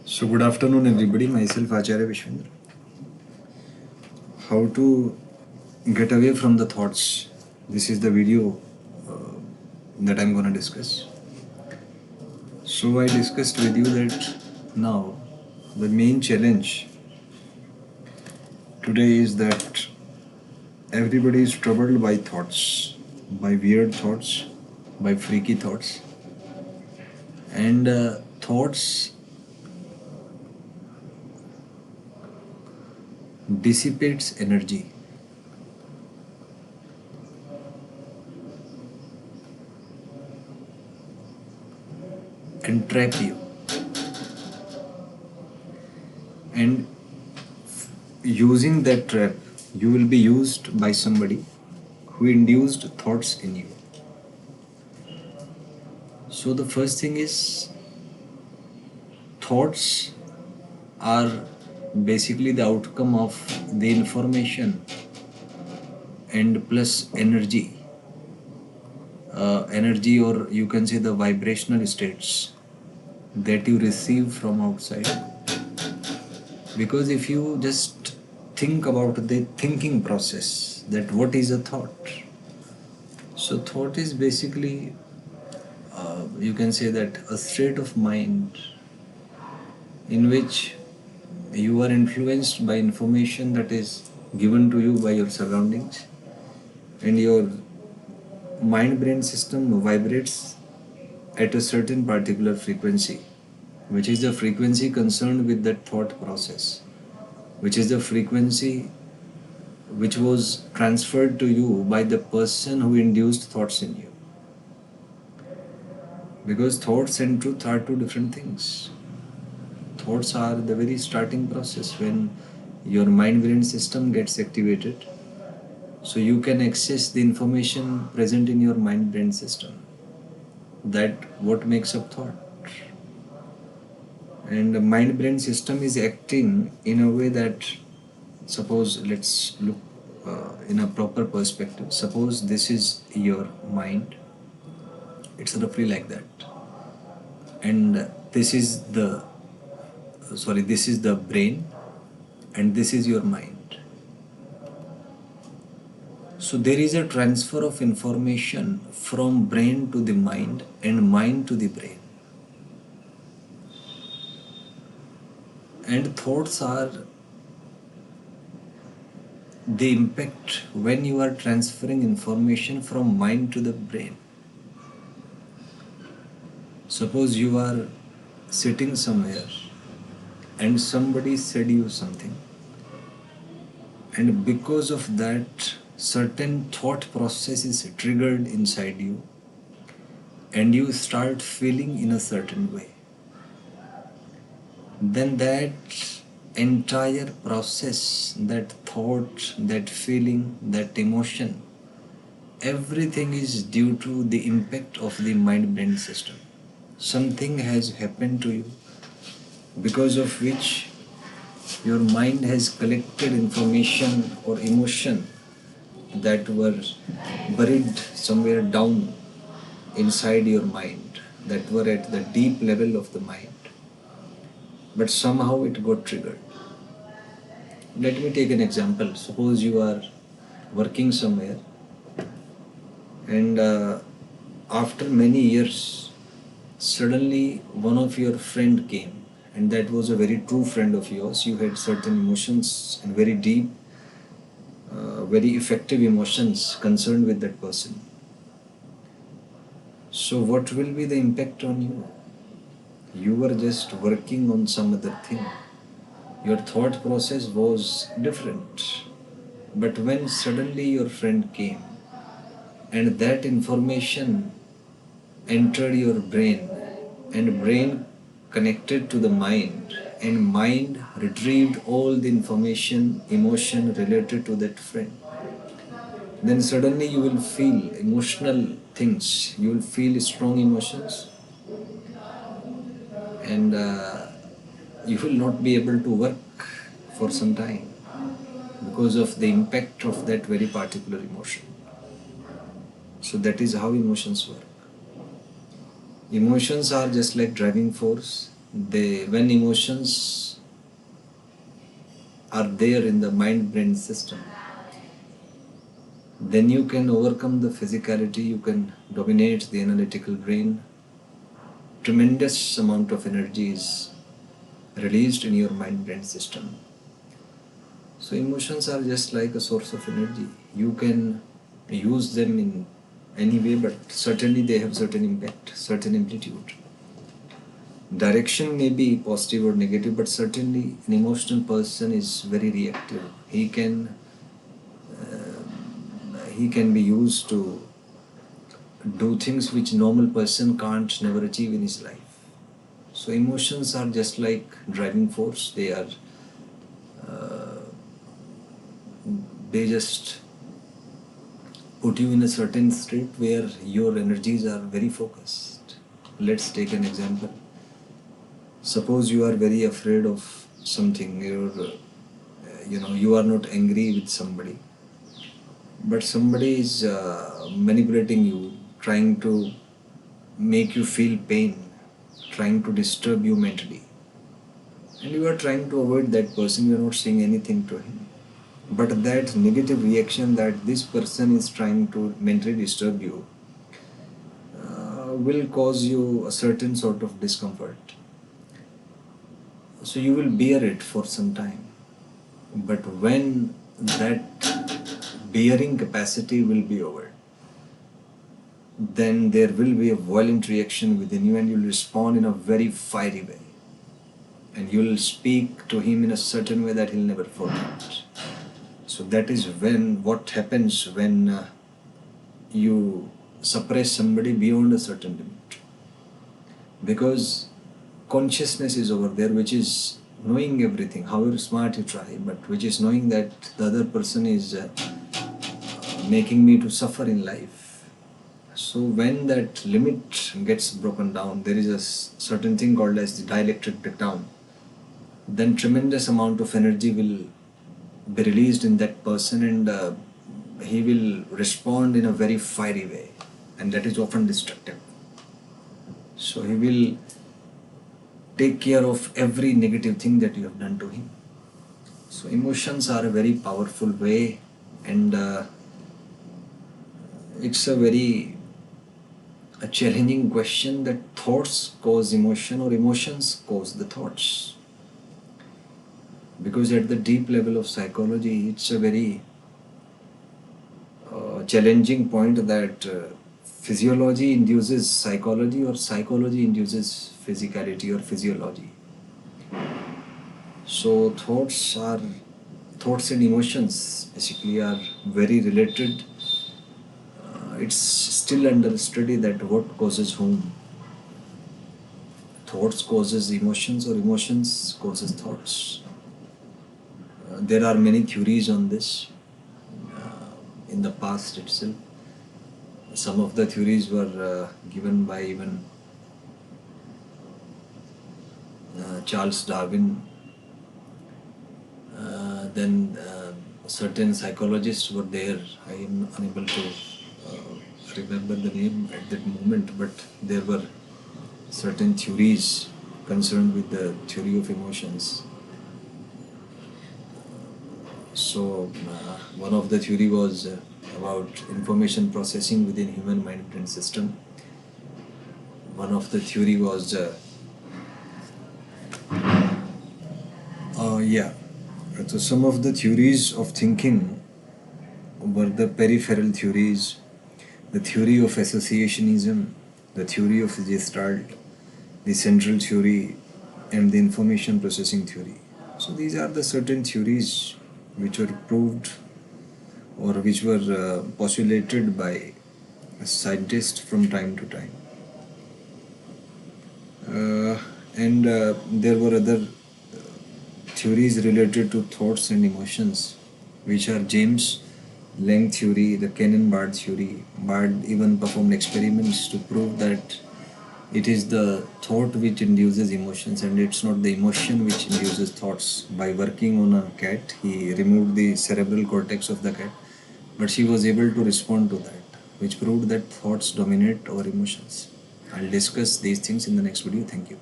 So good afternoon everybody, myself Acharya Vishvendra. How to get away from the thoughts. This is the video that I'm gonna discuss. So I discussed with you that now the main challenge today is that everybody is troubled by thoughts, by weird thoughts, by freaky thoughts. And thoughts dissipates energy. And trap you. And using that trap, you will be used by somebody who induced thoughts in you. So the first thing is, thoughts are basically the outcome of the information and plus energy. Energy, or you can say the vibrational states that you receive from outside. Because if you just think about the thinking process, that what is a thought? So thought is basically, you can say that a state of mind in which you are influenced by information that is given to you by your surroundings, and your mind-brain system vibrates at a certain particular frequency, which is the frequency concerned with that thought process, which is the frequency which was transferred to you by the person who induced thoughts in you. Because thoughts and truth are two different things. Thoughts are the very starting process when your mind-brain system gets activated. So you can access the information present in your mind-brain system. That what makes up thought. And the mind-brain system is acting in a way that, suppose let's look in a proper perspective. Suppose this is your mind. It's roughly like that. And this is the brain, and this is your mind. So there is a transfer of information from brain to the mind and mind to the brain. And thoughts are the impact when you are transferring information from mind to the brain. Suppose you are sitting somewhere and somebody said you something, and because of that certain thought process is triggered inside you, and you start feeling in a certain way, then that entire process, that thought, that feeling, that emotion, everything is due to the impact of the mind-brain system. Something has happened to you because of which your mind has collected information or emotion that were buried somewhere down inside your mind, that were at the deep level of the mind, but somehow it got triggered. Let me take an example. Suppose you are working somewhere, and after many years, suddenly one of your friend came, and that was a very true friend of yours. You had certain emotions and very deep, very effective emotions concerned with that person. So what will be the impact on you? You were just working on some other thing. Your thought process was different. But when suddenly your friend came and that information entered your brain, and brain connected to the mind, and mind retrieved all the information, emotion related to that friend, then suddenly you will feel emotional things, you will feel strong emotions, and you will not be able to work for some time because of the impact of that very particular emotion. So that is how emotions work. Emotions are just like driving force when emotions are there in the mind-brain system, then you can overcome the physicality, you can dominate the analytical brain. Tremendous amount of energy is released in your mind-brain system. So emotions are just like a source of energy. You can use them in any way, but certainly they have certain impact, certain amplitude. Direction may be positive or negative, but certainly an emotional person is very reactive. He can be used to do things which normal person can't never achieve in his life. So emotions are just like driving force. They just put you in a certain state where your energies are very focused. Let's take an example. Suppose you are very afraid of something. You are not angry with somebody, but somebody is manipulating you, trying to make you feel pain, trying to disturb you mentally, and you are trying to avoid that person. You are not saying anything to him, but that negative reaction that this person is trying to mentally disturb you will cause you a certain sort of discomfort. So you will bear it for some time, but when that bearing capacity will be over, then there will be a violent reaction within you, and you will respond in a very fiery way, and you will speak to him in a certain way that he'll never forget. So that is what happens when you suppress somebody beyond a certain limit, because consciousness is over there, which is knowing everything, however smart you try, but which is knowing that the other person is making me to suffer in life. So when that limit gets broken down, there is a certain thing called as the dielectric breakdown. Then tremendous amount of energy will be released in that person, and he will respond in a very fiery way, and that is often destructive. So he will take care of every negative thing that you have done to him. So emotions are a very powerful way, and it's a challenging question that thoughts cause emotion or emotions cause the thoughts. Because at the deep level of psychology, it's a very challenging point that physiology induces psychology or psychology induces physicality or physiology. So thoughts and emotions basically are very related. It's still under study that what causes whom. Thoughts causes emotions or emotions causes thoughts. There are many theories on this in the past itself. Some of the theories were given by even Charles Darwin. Then certain psychologists were there. I am unable to remember the name at that moment, but there were certain theories concerned with the theory of emotions. So one of the theory was about information processing within human mind-brain system. One of the theory was so some of the theories of thinking were the peripheral theories, the theory of associationism, the theory of Gestalt, the central theory, and the information processing theory. So these are the certain theories which were proved or which were postulated by scientists from time to time. And there were other theories related to thoughts and emotions, which are James Lange theory, the Cannon-Bard theory. Bard even performed experiments to prove that it is the thought which induces emotions and it's not the emotion which induces thoughts. By working on a cat, he removed the cerebral cortex of the cat, but she was able to respond to that, which proved that thoughts dominate over emotions. I'll discuss these things in the next video. Thank you.